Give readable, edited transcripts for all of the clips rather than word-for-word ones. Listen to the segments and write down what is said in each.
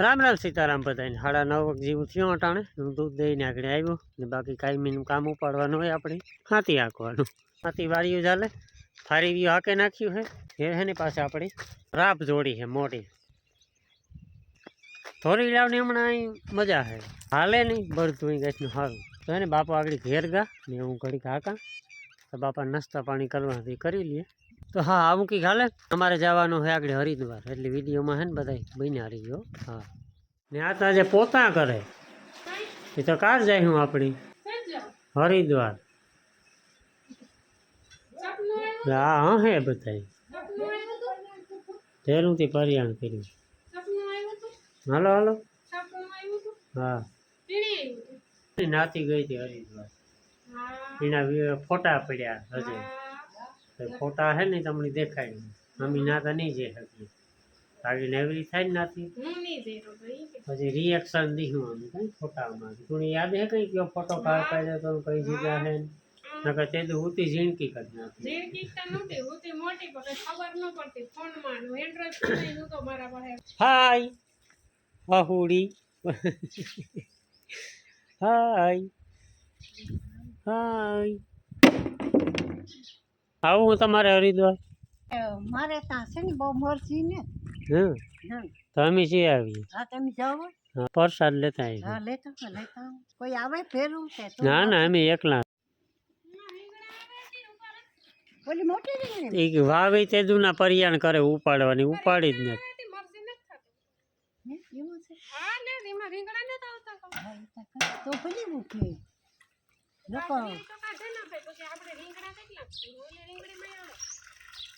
રામ રામ સીતારામ બધાને 9:30 જેવું થયું અટાણે હું દૂધ દઈને આગળ આવ્યો ને બાકી કાયમીનું કામ ઉપાડવાનું હોય આપણે હાથી હાંકવાનું હાથી વાળીયું ચાલે ફારી વ્યૂ હાકે નાખ્યું હે ને પાસે આપણે રાપ જોડી છે મોટી થોડી લાવની હમણાં અહીં મજા છે હાલે નહીં બળતું ગેસનું સારું તો એને બાપા આગળ ઘેર ગા ને હું ઘડીક હાકા તો બાપા નાસ્તા પાણી કરવાથી કરી લઈએ તો હા આવું કંઈક હાલે અમારે જવાનું છે આગળ હરિદ્વાર એટલે વિડીયોમાં છે ને બધા બન્યા રહી ગયો હા ને આ તો આજે પોતા કરે એ તો કાર જાય હું આપણી હરિદ્વાર હા હા હે બધા તેરુંથી પરિયાણ કર્યું હાલો હાલો હા નાતી ગઈ હતી હરિદ્વાર એના ફોટા પડ્યા હજે ફોટા હે ને તમને દેખાય અમે નાતા નહીં જઈ શકીએ આગળ નેવરી થાય ને નાથી પછી રિએક્શન દીધું અમે કઈ ફોટામાં તું યાદ હે કઈ કયો ફોટો પાડ્યો તો કઈ જગ્યા હે નકર તે તો ઉતી ઝીણકી કરી નાખી ઝીણકી તો નહોતી ઉતી મોટી પણ ખબર ન પડતી ફોનમાં એન્ડ્રોઇડ ફોન નહોતો મારા પાસે હાય વાહુડી હાય હાય આવું હું તમારે હરિદ્વાર મારે ત્યાં છે ને બહુ મરજી ને હા તો અમે છીએ આવીએ હા તમે જાઓ હા પ્રસાદ લેતા આવીએ હા લેતા કોઈ આવે ફેરવું છે ના ના અમે એકલા ઓલી મોટી રીંગણી એ વાવે તે દુના પરિયાણ કરે ઉપાડવાની ઉપાડી જ નથી એવું છે હા ને એમાં રીંગણા નતા આવતા તો ભલે મૂકી નકો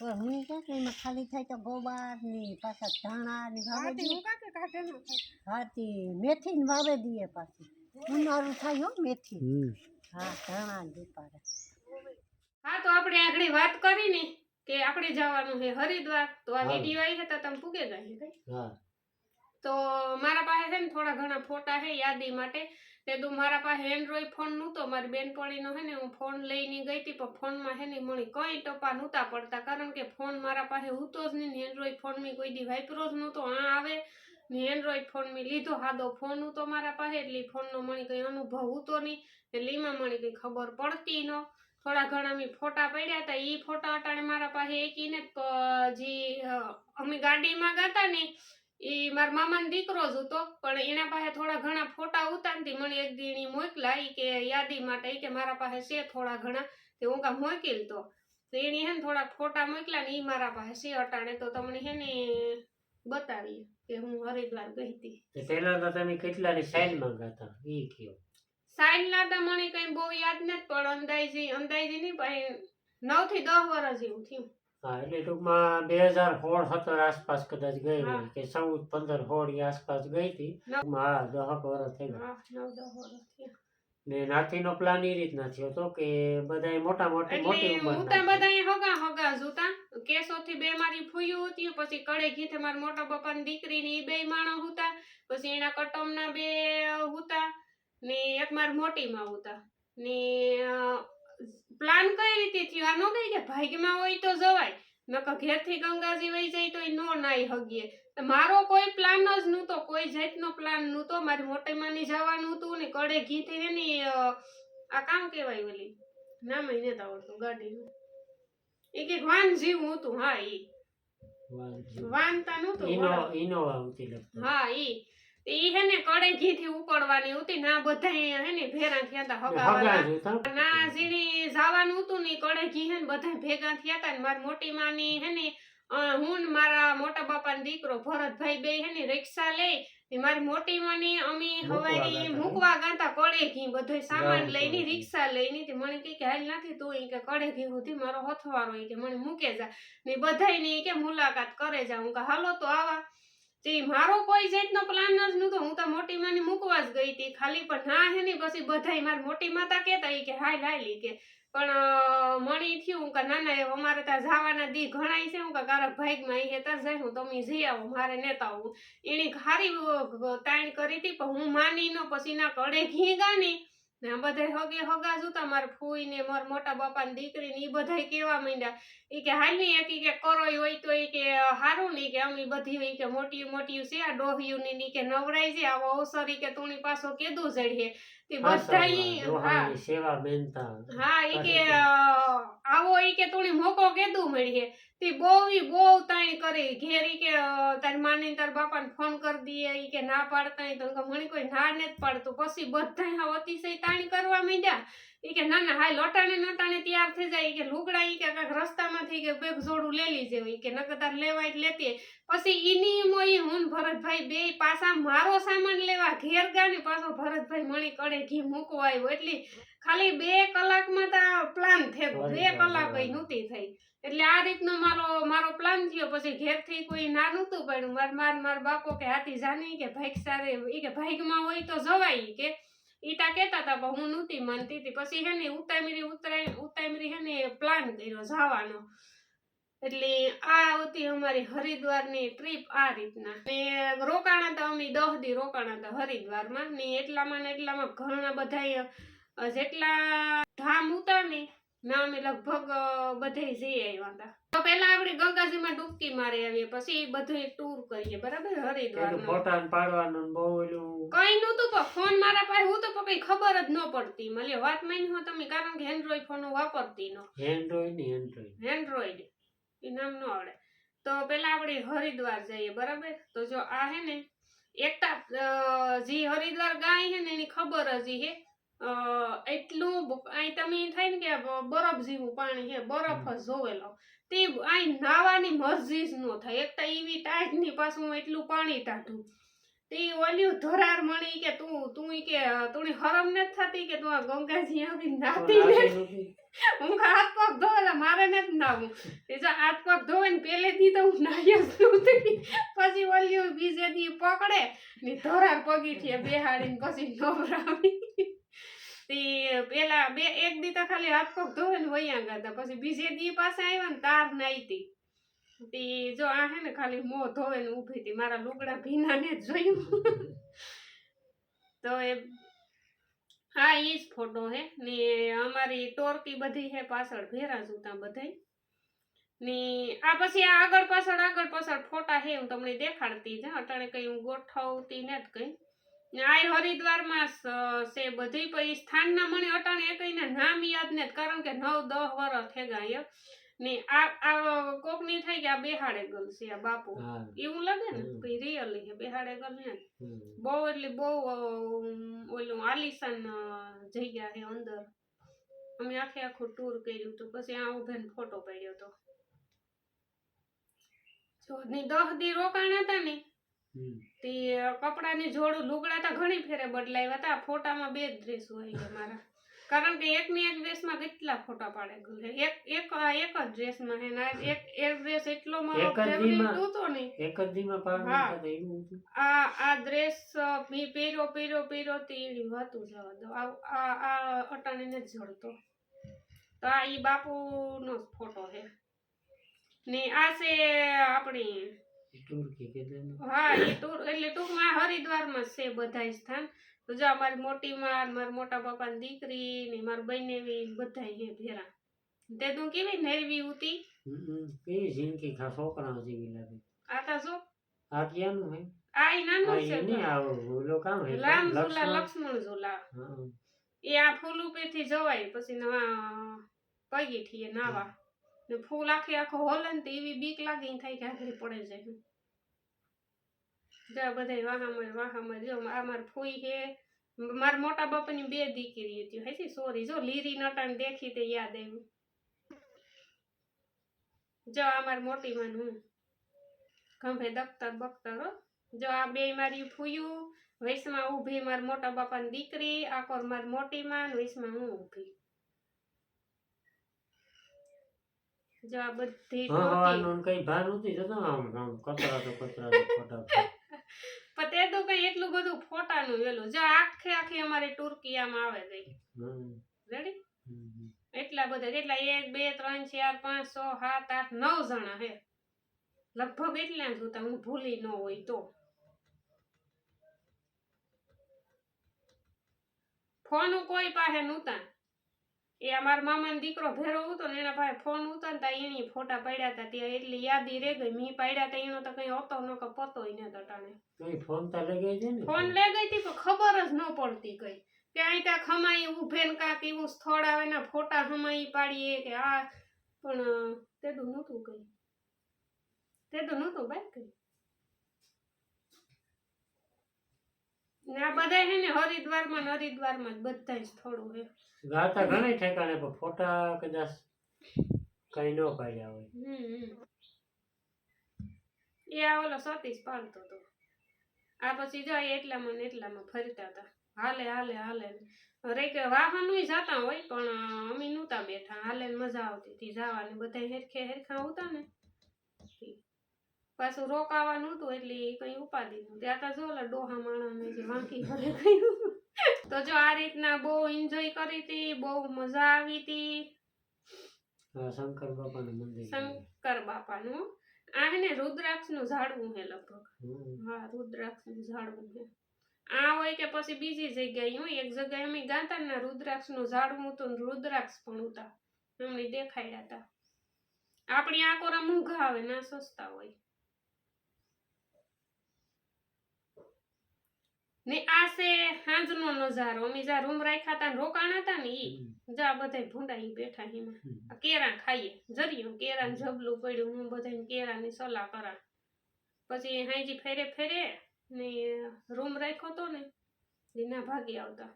હું એમાં ખાલી થાય તો ગોબર ની પાછા ધાણા ની વાવે દઈએ હાથી મેથી ને વાવે દઈએ પાછી ઉનાળું થાય હો મેથી હા ધાણા દીપારે હા તો આપણે આગળ વાત કરી ને કે આપણે જવાનું છે હરિદ્વાર તો આ વિડીયો આવી તો તમે પૂગે જાય હા તો મારા પાસે છે ને થોડા ઘણા ફોટા છે યાદી માટે તે તો મારા પાસે એન્ડ્રોઈડ ફોન નહોતો મારી બેનપણીનો છે ને હું ફોન લઈને ગઈ હતી પણ ફોનમાં છે ને મળી કઈ ટપા નહોતા પડતા કારણ કે ફોન મારા પાસે હતો જ નહીં ને એન્ડ્રોઈડ ફોનમાં કોઈ દી વાપરો જ નહોતો આ આવે ને એન્ડ્રોઈડ ફોનમાં લીધો સાદો ફોન હતો મારા પાસે એટલે ફોનનો મળી કંઈ અનુભવ હતો નહીં એટલે એમાં મળી કંઈ ખબર પડતી ન થોડા ઘણા મેં ફોટા પડ્યા હતા એ ફોટા અટાણે મારા પાસે એકીને જે અમે ગાડીમાં ગયા ને એ મારા મામાનો દીકરો જ હતો પણ એના પાસે થોડા ઘણા ફોટા ઉતારતી મને એક દીણી મોકલા એ કે યાદી માટે કે મારા પાસે છે થોડા ઘણા તે હું કા મોકલ તો એને હે ને થોડાક ફોટા મોકલા ને એ મારા પાસે છે અટાણે તો તમને હે ને બતાવીએ કે હું હરિદ્વાર ગઈ હતી પહેલા તો તમે કેટલાની સાઈડમાં ગયા હતા એ કયો સાઈડ ના તો મને કઈ બહુ યાદ નથી પણ અંદાજી નહીં પણ 9 થી 10 વર્ષ જેવું થયું હા એટલે ટૂંકમાં 2016-17 આસપાસ કદાચ ગઈ હોય કે 14-15-16 આસપાસ ગઈ હતી હા 10 વર્ષ થઈ ગયા 9-10 વર્ષ થયા ને નાથીનો પ્લાન એ રીતના થયો હતો કે બધા મોટી ઉંમર ઉતા બધા હગા જોતા કેસોથી બે મારી ફૂયું હતી પછી કડે ઘીથે મારા મોટા પપ્પાની દીકરીની બે માણસ હતા પછી એના કટમના બે હતા ને એક મારી મોટી માં હતા ને પ્લાન કઈ રીતે થયો આ નો ગઈ કે ભાગ્યમાં હોય તો જવાય નકર ઘેરથી ગંગાજી વહી જાય તો નો નાઈ હગીએ મારો કોઈ પ્લાન જ નહોતો કોઈ જાતનો પ્લાન નહોતો મારી મોટી માની જવાનું હતું ને કડે ઘીથી હે ને આ કામ કેવાય ઓલી નામ ય નતા આવડતું ગાડીનું એ કે વાન જીવું હતું હા ઈ વાનતા નહોતું ઇનોવા હતી હા ઈ હે ને કડે ઘીથી ઉકળવાની હતી ના બધા હે ને ભેરા થયા હતા હગાવાળા ના જીણી જવાનું હતું ને કડે ઘી હે ને બધા ભેગા થયા હતા ને મારી મોટી માની હે ને હું ને મારા મોટા બાપાનો દીકરો ભરતભાઈ બે હે ને રિક્ષા લઈ મારી મોટી માની અમે હવાઈ મૂકવા ગાતા કડે ઘી બધો સામાન લઈને રિક્ષા લઈને મને કે હાલ નથી તું કે કડે ઘી સુધી મારો હથવારો કે મને મૂકે જા ને બધાય કે મુલાકાત કરે જા હું કે હાલો તો આવા તે મારો કોઈ જાતનો પ્લાન જ નહોતો હું તો મોટી માની મૂકવા જ ગઈ હતી ખાલી પણ ના હે ને પછી બધાય મારી મોટી માતા કહેતા કે હાલ હાલી કે પણ મળી થયું કે ના ના અમારે ત્યાં જવાના દી ઘણાય છે હું કે કારક ભાગમાં એ હેતા જાય હું તમે જઈ આવો મારે નેતા આવું એને ખારી તાણ કરી હતી પણ હું માની ન પછી ના કડે ઘી ગાની ને આ બધા હગે હગા જોતા મારા ફૂઈ ને મારા મોટા બાપા ની દીકરી ને ઈ બધા કેવા માંડ્યા ઈ કે હાલ ની એક કે કરોય હોય તો ઈ કે હારું નહીં કે અમે બધી ઈ કે મોટી મોટી છે આ ડોહિયું ની કે નવરાઈ છે આવો અવસર ઈ કે તુણી પાછો કેદું જડીએ તે બધા ઈ હા સેવા બેનતા હા ઈ કે આવો ઈ કે તુણી મોકો કેદું મળીએ તે બહુ તાણી કરી ઘેરી કે તારી માની તાર બાપાને ફોન કરી દઈએ ઈ કે ના પાડતા તો મને કોઈ ના ને જ પાડતું પછી બધા હા અતિશય તાણી કરવા માંડ્યા ઈ કે ના ના હાય લોટાણે નટાણે તૈયાર થઈ જાય ઈ કે લુગડા ઈ કે કાંઈક રસ્તામાંથી કે બેગ જોડું લઈ લીજે ઈ કે નકર તાર લેવાય જ લેતી પછી ઈની મોઈ હું ભરતભાઈ બે પાછા મારો સામાન લેવા ઘેર ગયા ને પાછો ભરતભાઈ મણી કડે ઘી મૂકવા આવ્યો એટલે ખાલી 2 કલાકમાં તો પ્લાન થયો 2 કલાક નહોતી થઈ એટલે આ રીતનો મારો પ્લાન થયો પછી ઘેરથી કોઈ ના નહોતું પડ્યું માર બાપો કે હાથી જાની કે ભાઈક સારે ઈ કે ભાઈકમાં હોય તો જવાય કે ઈટા કેતા હતા પણ હું નહોતી માનતી હતી પછી હે ને ઉતામરી હે ને પ્લાન કર્યો જવાનો એટલે આ હતી અમારી હરિદ્વારની ટ્રીપ આ રીતના ને રોકાણા હતા અમે 10 દી રોકાણા હતા હરિદ્વારમાં ને એટલામાં ઘણા બધા જેટલા ધામ ઉતા ને ના અમે લગભગ બધે જઈ આવ્યા હતા તો પહેલા આપણે ગંગાજીમાં ડૂબકી મારી આવીએ પછી બધું ટૂર કરીએ બરાબર હરિદ્વારનો ફોટા પાડવાનું બહુ ઓલું કઈ નહોતું પણ ફોન મારા પાસે હું તો કઈ ખબર જ ન પડતી મને વાત માની હો તમે કારણ કે એન્ડ્રોઈડ ફોન વાપરતી નો એન્ડ્રોઈડ એ નામ ન આવડે તો પહેલા આપણે હરિદ્વાર જઈએ બરાબર તો જો આ હે ને એકતા જે હરિદ્વાર ગાય હે ને એની ખબર જ હે એટલું અહીં તમે થાય ને કે બરફ જેવું પાણી છે બરફ જ જોવેલો તે અહીં નાવાની મરજી જ ન થાય એકતા એવી ટાઈટ ની પાછું એટલું પાણી ટાઢું તે ઓલ્યું ધરાર મળી કે તું કે તું હરમ નથી થતી કે તું આ ગંગાજી આવી નાતી હું હાથ પગ ધોવેલા મારે નથી નાવું એ જો હાથ પગ ધોવે ને પહેલેથી તો હું નાહી જ નહોતી પછી ઓલ્યું બીજે દી પકડે ને ધરાર પગીઠીએ બેહાડીને પછી નવરાવી તે પેલા એક દી તો ખાલી હાથ પગ ધોવે ને વૈયા ગયા પછી બીજે દી પાસે આવ્યા ને તાર નાઈતી તે જો આ હે ને ખાલી મોં ધોવે ને ઊભી હતી મારા લુગડા ભીના ને જોયું તો એ હા ઈ જ ફોટો હે ને અમારી ટોરકી બધી હે પાછળ ભેરા જોતા બધાય ને આ પછી આ આગળ પાછળ ફોટા હે હું તમને દેખાડતી જ અટાણે કઈ હું ગોઠવતી ને જ કઈ ને આ હરિદ્વારમાં છે બધી પછી સ્થાનના મને અટાણે એકઈના નામ યાદ ને કારણ કે 9-10 વર્ષ થઈ ગયા ને આ કોકની થાય કે આ બેહાડે ગલ છે આ બાપુ એવું લાગે ને પછી રિયલી છે બેહાડે ગલ ને બહુ એટલે બહુ ઓલું આલિશાન જગ્યા છે અંદર અમે આખું ટૂર કર્યું હતું પછી આ ઉભે ફોટો પાડ્યો હતો જો ની 10 દી રોકાણા હતા ને તે કપડાની જોડું લુગડા તો ઘણી ફેરે બદલાવ્યા હતા ફોટામાં 2 ડ્રેસ હોય છે મારા કારણ કે એકની એક ડ્રેસમાં કેટલા ફોટા પાડે ગયો એક જ ડ્રેસમાં હે ના એક ડ્રેસ એટલો મારો ફેવરિટ હતો ને એક જ દીમાં પાડવાનું એવું હતું આ ડ્રેસ મી પહેર્યો તેડી વાતું જવા દો આ અટાણીને જ જડતો તો આ ઈ બાપુનો ફોટો છે ને આ છે આપણી હા એ ટૂર એટલે ટૂંકમાં હરિદ્વારમાં છે બધા સ્થાન તો જો અમારી મોટી માં મારા મોટા બાપાની દીકરી ને મારી બહેનેવી બધા હે ભેરા તે તું કેવી નેરવી ઉતી કેવી જિંદગી ખા છોકરા જેવી લાગે આ તા જો આ ક્યાંનું હે આ ઈ નાનો છે ને આવો ઓલો કામ હે રામ ઝુલા લક્ષ્મણ ઝુલા એ આ ફૂલ ઉપરથી જવાય પછી નવા પગી થઈએ નાવા ને ફૂલ આખો હોલે ને એવી બીક લાગે થાય કે આખરી પડે જાય જો બધા વાહામાં જો આ મારી ફૂઈ હે મારા મોટા બાપાની 2 દીકરી હતી હે સોરી જો લીરી નટાણ દેખી તે યાદ આવ્યું જો આ મારી મોટી માં હું ખંભે દખ્તર જો આ 2 મારી ફૂયું વૈસમાં ઊભી મારા મોટા બાપાની દીકરી આકોર મારી મોટી માં વૈસમાં હું ઊભી જો આ બધી કઈ ભાર નહોતી જતો આમ કચરા ફોટા પણ તે તો કઈ એટલું બધું ફોટાનું વેલું જો આખી અમારી ટુર્કી આમ આવે ગઈ રેડી એટલા બધા એટલા 1 2 3 4 5 6 7 8 9 જણા હે લગભગ એટલા જ હતા હું ભૂલી ન હોય તો ફોન કોઈ પાસે નહોતા. એ અમારા મામાનો દીકરો ભેરો હતો ને એના પાસે ફોન હતો ને ત્યાં એની ફોટા પડ્યા હતા ત્યાં એટલી યાદી રહી ગઈ. મેં પાડ્યા હતા એનો તો કઈ હતો ન કે પતોય ન તટાણે ફોન તો લઈ ગઈ છે ને, ફોન લઈ ગઈ હતી પણ ખબર જ ન પડતી કઈ ત્યાં ત્યાં ખમાઈ ઉભે ને કાંક એવું સ્થળ આવે ને ફોટા ખમાઈ પાડીએ કે આ પણ તે તો નહોતું કઈ ભાઈ કઈ ને આ બધા છે ને હરિદ્વારમાં જ બધા જ સ્થળો છે. ગાતા ઘણા ઠેકાણે પણ ફોટા કદાચ કઈ ન પાડ્યા હોય. એ આ ઓલો સતીશ પાડતો હતો. આ પછી જો એટલામાં ફરતા હતા હાલે રે કે વાહનો જતા હોય પણ અમે નહોતા બેઠા. હાલે મજા આવતી હતી જવાની. બધા હેરખા હતા ને પાછું રોકાવાનું હતું એટલે કઈ ઉપાધિ નહોતી. ત્યાં જો ઓલા ડોહા માણસને જે વાંકી ભરે ગયું. તો જો આ રીતના બહુ એન્જોય કરી હતી, બહુ મજા આવી હતી. શંકર બાપાનું મંદિર, શંકર બાપાનું આ હે ને રુદ્રાક્ષનું ઝાડવું છે લગભગ. હા રુદ્રાક્ષનું ઝાડવું છે. આ હોય કે પછી બીજી જગ્યાએ હોય. એક જગ્યાએ અમે ગાતા ને રુદ્રાક્ષનું ઝાડવું હતું, રુદ્રાક્ષ પણ હતા અમને દેખાડ્યા હતા. આપણી આ કોરા મૂંઘા આવે ના સસ્તા હોય. ને આ છે સાંજનો નજારો. અમે જ્યાં રૂમ રાખ્યા હતા ને રોકાણા હતા ને ઈ જા બધા ભૂંડા બેઠા એમાં કેરા ખાઈએ. જરિયું કેરા ને જબલું પડ્યું. હું બધા કેરા ની સલાહ કરા. પછી હાઈજી ફેરે ને રૂમ રાખ્યો તો ને ના ભાગી આવતા.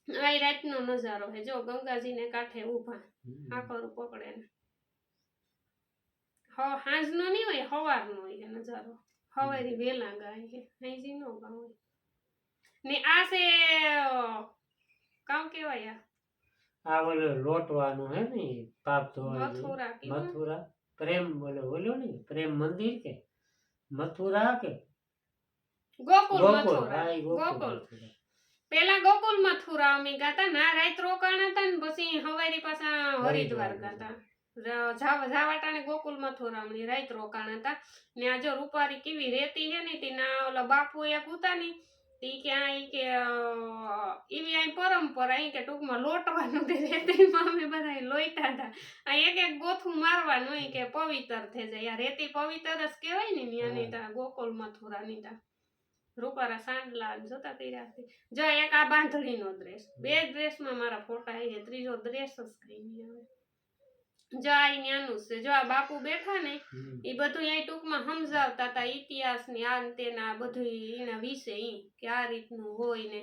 આ રાતનો નજારો છે. જો ગંગાજી ને કાંઠે ઉભા આકરું પકડે ને સાંજનો નહીં હોય સવારનો હોય નજારો. સવારે વેલા ગાય છે હાઈજી નો ગાય. ને આ છે કામ કેવાય આ ઓલો લોટવાનું હે ને પાપ ધોવા મથુરા મથુરા પ્રેમ બોલો ને પ્રેમ મંદિર કે મથુરા કે ગોકુલ પેલા ગોકુલ મથુરા અમે ગાતા ના રાત રોકાણા હતા ને પછી હવારી પાછા હરિદ્વાર ગાતા. જાવાટાણે ગોકુલ મથુરા અમને રાત રોકાણા હતા. ને આ જો રૂપારી કેવી રેતી છે ને તેના ઓલા બાપુ એક હતા ને ઈ કે એવી આ પરંપરા કે ટૂંકમાં લોટવાનું રેતીમાં અમે બધા લોઈતા હતા. આ એક ગોથું મારવાનું કે પવિત્ર થઈ જાય. આ રેતી પવિત્ર જ કહેવાય ને ત્યાંની તા ગોકુલ મથુરા ની તા રૂપારા સાંડલા જોતા કર્યા. જો એક આ બાંધણીનો ડ્રેસ. 2 ડ્રેસમાં મારા ફોટા છે. ત્રીજો ડ્રેસ જ કઈ નહીં આવે. જો આ ન્યાનું છે. જો આ બાપુ બેઠા ને એ બધું અહીં ટૂંકમાં સમજાવતા હતા ઇતિહાસ ની આ તેના બધું એના વિશે કે આ રીતનું હોય ને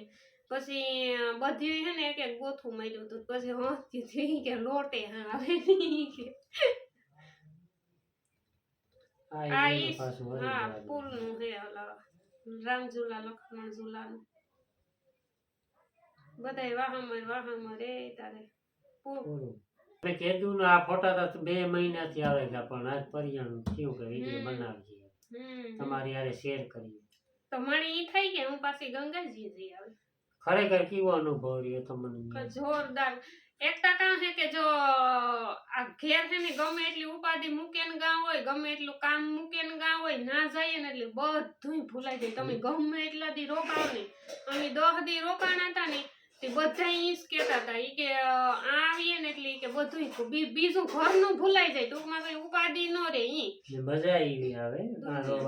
પછી બધું હે ને એક ગોથું માર્યું હતું. પછી હસતી કે લોટે આવે હા પુલ નું હે ઓલા રામ ઝુલા લક્ષ્મણ ઝુલાનું બધા વાહમાં રે તારે મેં કીધું ને આ ફોટા તો 2 મહિનાથી આવેલા પણ આજ પરિણામ થયું કે વિડીયો બનાવીએ તમારી યારે શેર કરીએ. તો મને ઈ થાય કે હું પાછી ગંગાજી જઈ આવે. ખરેખર કેવો અનુભવ રહ્યો તમને? જોરદાર. એક ટકા છે કે જો આ ઘેર છે ને ગમે એટલી ઉપાધિ મૂકે ને ગામ હોય, ગમે એટલું કામ મૂકે ને ગામ હોય, ના જઈએ ને એટલે બધું ભૂલાઈ જાય. તમે ગમે એટલા દી રોકાવ ને અમે 10 દી રોકાણા હતા ને બધા ઈ જ કેતા હતા ઈ કે આવીએ ને એટલે કે બધું બીજું ઘરનું ભૂલાઈ જાય. ટૂંકમાં કઈ ઉપાધિ ન રે. ઈ મજા આવી આવે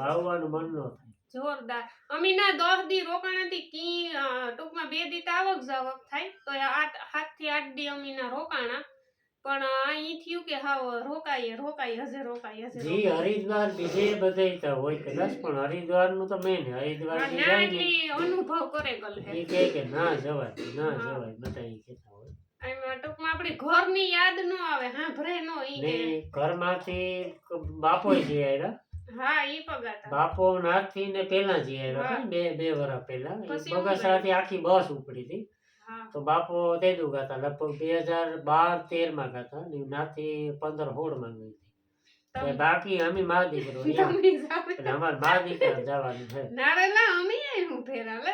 આવવાનું મન ન થાય. જોરદાર. અમે ના 10 દી રોકાણા હતી કી ટૂંકમાં 2 દી આવક જાવક થાય તો 7 થી 8 દી અમે ના રોકાણા. પણ અહીં થયું કે હા રોકાઈ હશે. જી હરિદ્વાર બીજે બધે તો હોય કદાચ પણ હરિદ્વાર નું તો મેન હરિદ્વાર અનુભવ કરે ગલ હે ઈ કે ના જવાય બધા ઈ કહેતા હોય. એમાં ટૂંકમાં આપણી ઘરની યાદ ન આવે. હા ભરે નો ઈ ને ઘરમાંથી બાપો જઈ આવ્યા. હા ઈ પગાતા બાપો નાથી ને પેલા જઈ આવ્યા બે વર્ષ પેલા બગસરાથી આખી બસ ઉપડી હતી. તો બાપો તેદું ગાતા લગભગ 2012-13 માં ગાતા ને નાથી 15-16 માં ગઈ હતી. બાકી અમે મા દીકરો એટલે અમારે મા દીકરા જવાનું છે. નારેલા અમે હું ફેરા લે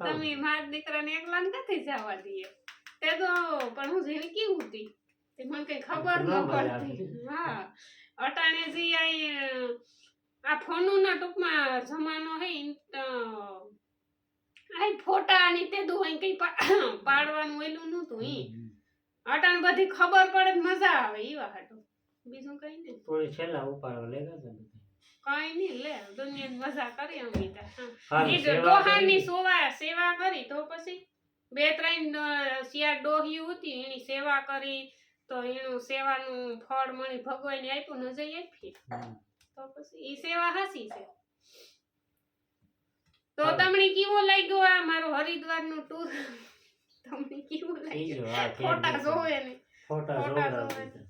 તમે મા દીકરાને એકલા નથી જવા દઈએ તે તો પણ હું જેને કેવું હતી તે મને કઈ ખબર ન પડતી. હા અટાણે જી આ ફોનનો ટૂંકમાં જમાનો હે આ ફોટા ની તે દુ અહીં કઈ પાડવાનું એલું નતું ઈ અટાણ બધી ખબર પડે તો મજા આવે ઈવા હાટું બીજું કઈ નહીં થોડી છેલ્લા ઉપાડવા લેગા હતા કઈ નહીં લે દુનિયાની મજા કરી અમિતા હા, ઈ સેવા ડોહાની કરી. સેવા કરી તો પછી 2-3 શિયાળ ડોહ્યું હતી એની સેવા કરી તો એનું સેવાનું ફળ મળી ભગવાને આપ્યું ને જઈ આપી તો પછી ઈ સેવા હાસી છે તો હા. તમને કેવો લાગ્યો આ મારો હરિદ્વાર નું ટૂર તમને કેવો લાગ્યો ઈ જો, હા, ફોટા કેમ જોવે ને ફોટા ફોટા જોવડાવી જોવે. દીધા.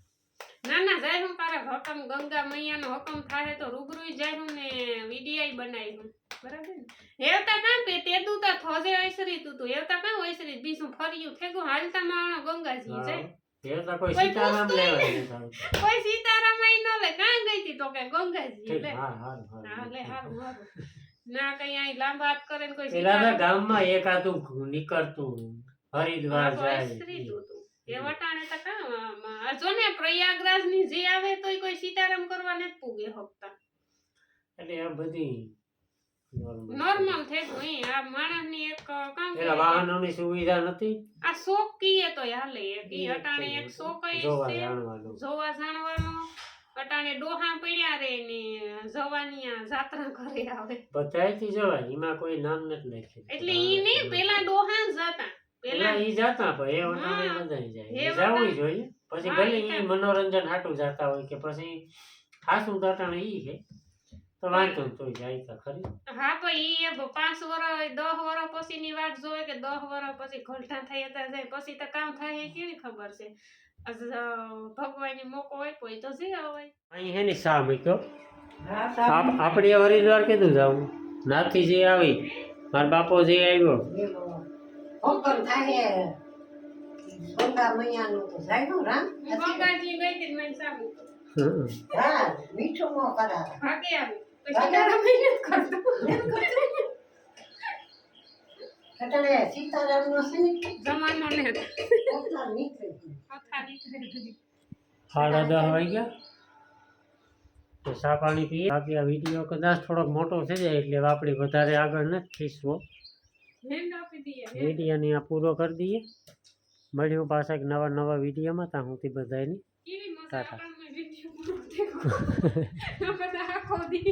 ના ના જાય હું તારા હકમ ગંગા મૈયાનો હકમ થાય તો રૂબરૂ જાય હું ને વિડીયો બનાવી હું બરાબર ને હેવતા કામ કે તે દુ તા થોજે વૈસરી તું તું હેવતા કામ વૈસરી બીસું ફર્યું થેગું હાલતા માણો ગંગાજી હા. જાય એ તો કોઈ કોઈ સીતારામ પૂછતું લેવા ય નથી આવતું. કોઈ સીતારામ આઈ ન લે કાં ગઈ તી તો કે ગંગાજી ઠીક, લે હા, હા, હા હા. લે હારું હારું ના કઈ આઈ લાંબા હાથ કરે ને કોઈ પેલા તો સીતારામ ગામમાં એકાદું નીકળતું હરિદ્વાર જાય વૈસરી તું તું એ વટાણે તો કામ જો ને પ્રયાગરાજ ની જે આવે તોય કોઈ સીતારામ કરવા નથી પૂગે હકતા એટલે આ બધી નોર્મલ થઈ ગયું ઈ આ માણસ ની એક કામ પેલા વાહનોની સુવિધા નથી આ શોખ કીએ તો હાલે એક ઈ અટાણે એક શોખ જોવા છે જાણવાનું જોવા જાણવાનો અટાણે ડોહા પડ્યા રે ને જવાની આ જાત્રા કરે આવે બધાયથી જવાય એમાં કોઈ નામ નથી લખ્યું એટલે ઈ ને પેલા ડોહા જ હતા પેલા પેલા ઈ જાતા પણ એ વટાણે હા. બધાય જાય એ ઈ જાવું વટાણે- જોઈએ પછી હા, ભલે ઈ ઈ તો- મનોરંજન હાટું જાતા હોય કે પછી ખાસું તો અટાણે ઈ છે તો વાંધો નહીં, તોય જાય તો ખરી હા પણ ઈ 5 વર્ષ 10 વર્ષ પછી ની વાત જોવે કે 10 વર્ષ પછી ઘલટા થઈ હતા જાય પછી તો કામ થાય એ કેવી ખબર છે ભગવાન મોકો હોય કોઈ તો જે હોય અહીં હે ને શા મૂક્યો આપણે હરિદ્વાર કીધું જાવું નાથી જે આવી મારા બાપો જે આવ્યો હુકમ થાય ગંગા મૈયાનું તો જાય નો રામ હું ગંગાજી ગઈ હતી મને સાબુ હા મીઠું નો કરાવે ભાગે આવી પછી તારા મહિને કરતો એટલે સીતારામ નો છે ને જમાનો ને પોતા નીકળે કથા નીકળે 10:30 વાગ્યા તો ચા પાણી પીએ બાકી આ વિડીયો કદાચ થોડોક મોટો થઈ જાય એટલે આપણે વધારે આગળ નથી ખીસવો હેન્ડ આપી દઈએ વિડીયોને આ પૂરો કરી દઈએ મળ્યું પાછા એક નવા વિડીયોમાં ત્યાં સુધી બધાની કેવી મજા ટાટા. આપણને વિડિયો પૂરો થયો બધા આખો દી